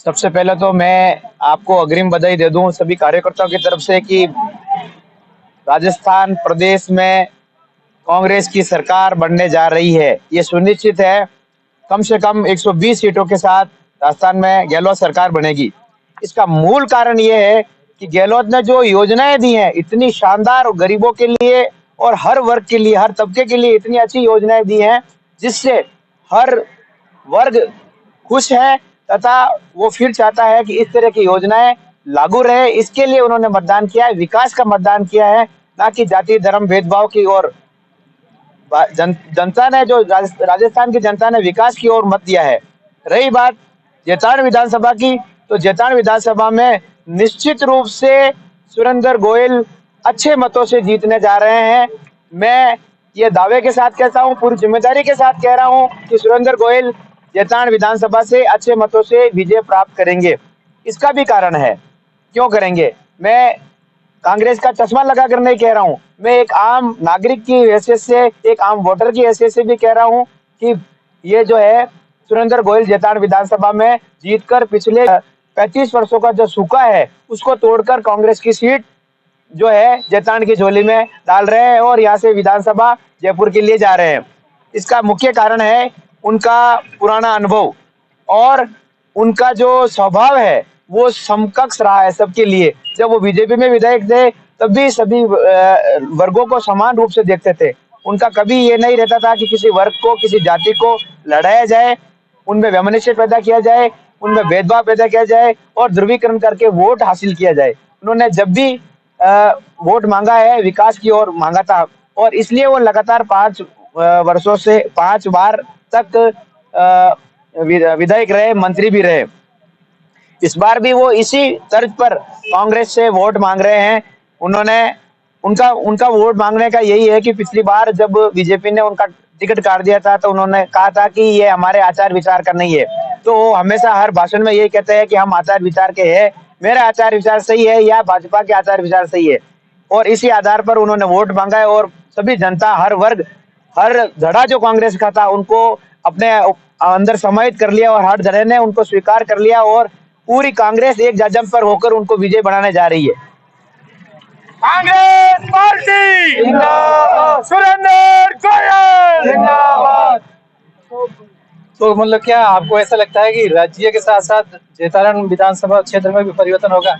सबसे पहले तो मैं आपको अग्रिम बधाई दे दूं सभी कार्यकर्ताओं की तरफ से कि राजस्थान प्रदेश में कांग्रेस की सरकार बनने जा रही है। ये सुनिश्चित है, कम से कम 120 सीटों के साथ राजस्थान में गहलोत सरकार बनेगी। इसका मूल कारण ये है कि गहलोत ने जो योजनाएं दी हैं इतनी शानदार, और गरीबों के लिए और हर वर्ग के लिए, हर तबके के लिए इतनी अच्छी योजनाएं दी हैं जिससे हर वर्ग खुश है, तथा वो फिर चाहता है कि इस तरह की योजनाएं लागू रहे। इसके लिए उन्होंने मतदान किया है, विकास का मतदान किया है, ना कि जाति धर्म भेदभाव की ओर। जनता ने जो राजस्थान की जनता ने विकास की ओर मत दिया है। रही बात जैतारण विधानसभा की, तो जैतारण विधानसभा में निश्चित रूप से सुरेंद्र गोयल अच्छे मतों से जीतने जा रहे हैं। मैं ये दावे के साथ कहता हूं, पूरी जिम्मेदारी के साथ कह रहा हूं कि सुरेंद्र गोयल जैतारण विधानसभा से अच्छे मतों से विजय प्राप्त करेंगे। इसका भी कारण है, क्यों करेंगे, मैं कांग्रेस का चश्मा लगा कर नहीं कह रहा हूं, मैं एक आम नागरिक की हैसियत से, एक आम वोटर की हैसियत से भी कह रहा हूं कि ये जो है सुरेंद्र गोयल जैतारण विधानसभा में जीतकर पिछले 35 वर्षों का जो सूखा है उसको तोड़कर कांग्रेस की सीट जो है जैतारण की झोली में डाल रहे हैं और यहाँ से विधानसभा जयपुर के लिए जा रहे हैं। इसका मुख्य कारण है उनका पुराना अनुभव और उनका जो स्वभाव है वो समकक्ष रहा है सबके लिए। जब वो बीजेपी में विधायक थे तब भी सभी वर्गों को समान रूप से देखते थे। उनका कभी ये नहीं रहता था कि किसी वर्ग को, किसी जाति को लड़ाया जाए, उनमें वैमनस्य पैदा किया जाए, उनमें भेदभाव पैदा किया जाए और ध्रुवीकरण करके वोट हासिल किया जाए। उन्होंने जब भी वोट मांगा है विकास की ओर मांगा था, और इसलिए वो लगातार 5 वर्षों से 5 बार तक विधायक रहे, मंत्री भी रहे। इस बार भी वो इसी तर्ज पर कांग्रेस से वोट मांग रहे हैं। उन्होंने उनका उनका वोट मांगने का यही है कि पिछली बार जब बीजेपी ने उनका टिकट काट दिया था तो उन्होंने कहा था कि ये हमारे आचार विचार का नहीं है। तो वो हमेशा हर भाषण में यही कहते हैं कि हम आचार विचार के हैं, मेरा आचार विचार सही है या भाजपा के आचार विचार सही है। और इसी आधार पर उन्होंने वोट मांगा है और सभी जनता, हर वर्ग, हर धड़ा जो कांग्रेस का था उनको अपने अंदर समाहित कर लिया और हर धड़े ने उनको स्वीकार कर लिया और पूरी कांग्रेस एक जज्म पर होकर उनको विजय बनाने जा रही है। कांग्रेस पार्टी जिंदाबाद, सुरेंद्र गोयल जिंदाबाद। तो मतलब क्या आपको ऐसा लगता है कि राज्य के साथ साथ जैतारण विधानसभा क्षेत्र में भी परिवर्तन होगा?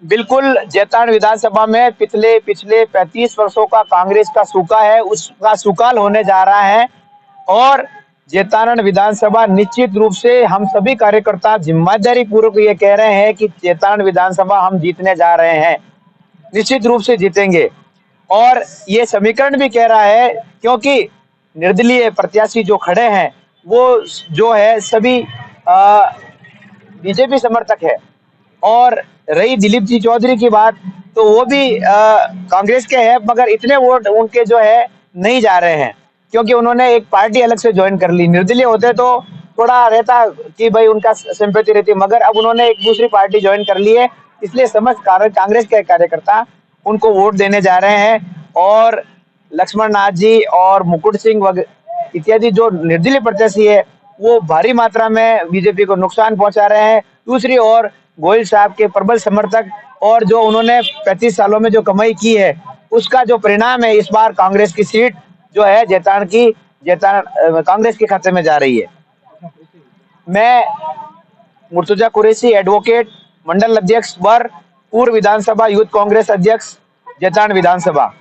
बिल्कुल, जैतारण विधानसभा में पिछले 35 वर्षों का कांग्रेस का सूखा है, उसका सुकाल होने जा रहा है। और जैतारण विधानसभा निश्चित रूप से हम सभी कार्यकर्ता जिम्मेदारी पूर्वक ये कह रहे हैं कि जैतारण विधानसभा हम जीतने जा रहे हैं, निश्चित रूप से जीतेंगे। और ये समीकरण भी कह रहा है क्योंकि निर्दलीय प्रत्याशी जो खड़े हैं वो जो है सभी बीजेपी समर्थक है। और रही दिलीप जी चौधरी की बात, तो वो भी कांग्रेस के हैं, मगर इतने वोट उनके जो है नहीं जा रहे हैं क्योंकि उन्होंने एक पार्टी अलग से ज्वाइन कर ली। निर्दलीय होते तो थोड़ा रहता कि भाई उनका सिंपैथी रहती, मगर अब उन्होंने एक दूसरी पार्टी ज्वाइन कर ली है, इसलिए समस्त कांग्रेस के कार्यकर्ता उनको वोट देने जा रहे हैं। और लक्ष्मण नाथ जी और मुकुट सिंह इत्यादि जो निर्दलीय प्रत्याशी है वो भारी मात्रा में बीजेपी को नुकसान पहुंचा रहे हैं। दूसरी ओर गोयल साहब के प्रबल समर्थक और जो उन्होंने 35 सालों में जो कमाई की है उसका जो परिणाम है, इस बार कांग्रेस की सीट जो है जैतारण कांग्रेस के खाते में जा रही है। मैं मुर्तुजा कुरैशी, एडवोकेट, मंडल अध्यक्ष वर, पूर्व विधानसभा यूथ कांग्रेस अध्यक्ष, जैतारण विधानसभा।